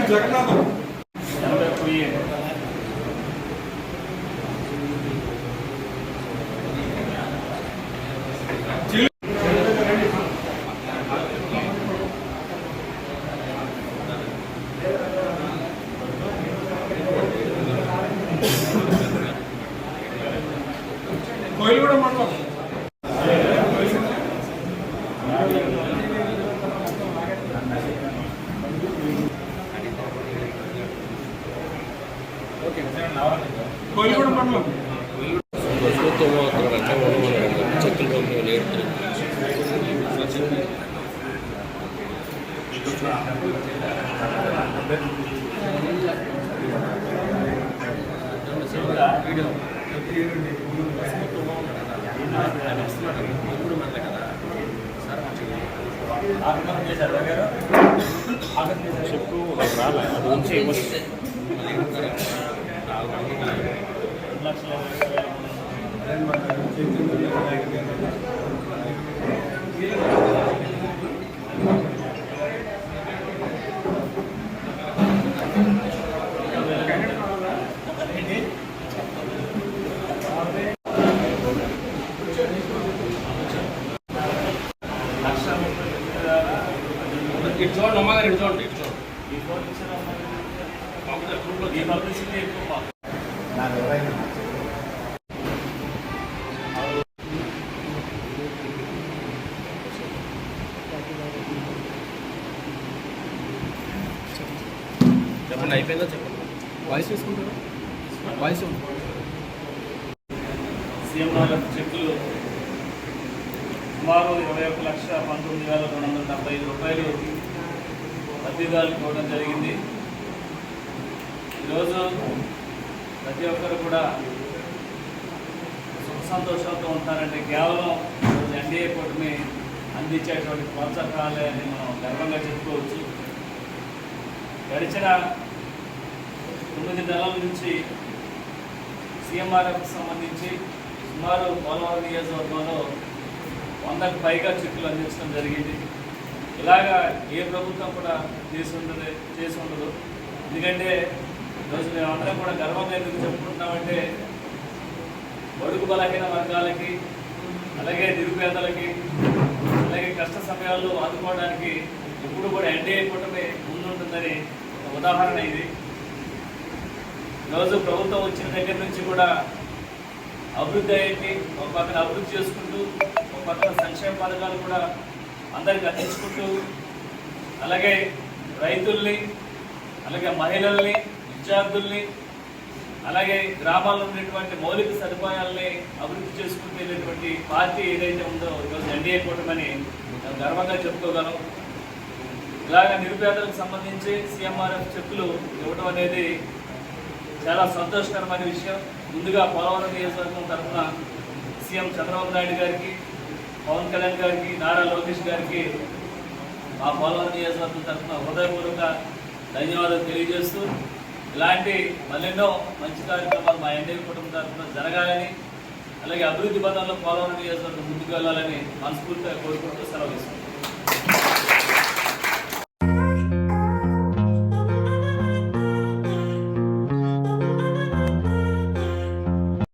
జగన్నాథం కోయిలగూడ మండలం కోయిలగూడ మండలం చెక్కుల పంపిణీ లేదు. చెప్పు రాలే అది ఉంచి ఇటు చూడండి అమ్మగారు, ఇటు చూడండి, ఇటు చూడండి. చెప్పండి, అయిపోయిందా? చెప్పండి. వాయిస్ తీసుకుంటారా? వాయిస్ సీఎంఆర్ఎఫ్ చెక్కులు సుమారు 21,19,275 రూపాయలు లబ్ధిదారులకు ఇవ్వడం జరిగింది. ఈరోజు ప్రతి ఒక్కరు కూడా సుఖ సంతోషాలతో ఉంటారంటే కేవలం ఈరోజు ఎన్డీఏ కూటమి అందించేటువంటి ప్రోత్సాహాలే అని మనం గర్వంగా చెప్పుకోవచ్చు. గడిచిన 9 నెలల నుంచి సీఎంఆర్ఎఫ్కి సంబంధించి సుమారు పోలవరం నియోజకవర్గంలో 100కు పైగా చెక్కులు అందించడం జరిగింది. ఇలాగా ఏ ప్రభుత్వం కూడా చేసి ఉండదు. ఎందుకంటే ఈరోజు మేమందరం కూడా గర్వంగా ఎందుకు చెప్పుకుంటున్నామంటే బడుగు బలహీన వర్గాలకి, అలాగే నిరుపేదలకి, అలాగే కష్ట సమయాల్లో ఆదుకోవడానికి ఎప్పుడు కూడా ఎన్డీఏ కూటమి ముందుంటుందని ఉదాహరణ ఇది. ఈరోజు ప్రభుత్వం వచ్చిన దగ్గర నుంచి కూడా అభివృద్ధి అయ్యింది. ఒక పక్కన అభివృద్ధి చేసుకుంటూ, ఒక పక్కన సంక్షేమ పథకాలు కూడా అందరికి అందించుకుంటూ, అలాగే రైతుల్ని, అలాగే మహిళల్ని, విద్యార్థుల్ని, అలాగే గ్రామాల్లో ఉన్నటువంటి మౌలిక సదుపాయాలని అభివృద్ధి చేసుకుంటూ వెళ్ళేటువంటి పార్టీ ఏదైతే ఉందో ఈరోజు ఎన్డీఏ కూటమని గర్వంగా చెప్పుకోగలం. ఇలాగ నిరుపేదలకు సంబంధించి సీఎంఆర్ఎఫ్ చెక్కులు ఇవ్వడం అనేది చాలా సంతోషకరమైన విషయం. ముందుగా పోలవరం నియోజకవర్గం తరఫున సీఎం చంద్రబాబు నాయుడు గారికి, పవన్ కళ్యాణ్ గారికి, నారా లోకేష్ గారికి మా పోలవరం నియోజకవర్గం తరఫున హృదయపూర్వక ధన్యవాదాలు తెలియజేస్తూ, ఇలాంటి మరెన్నో మంచి కార్యక్రమాలు మా ఎన్డీఏ కుటుంబం తరఫున జరగాలని, అలాగే అభివృద్ధి పథంలో పోలవరం నియోజకవర్గం ముందుకు వెళ్ళాలని మనస్ఫూర్తిగా కోరుకుంటూ సెలవు తీసుకుంటాం.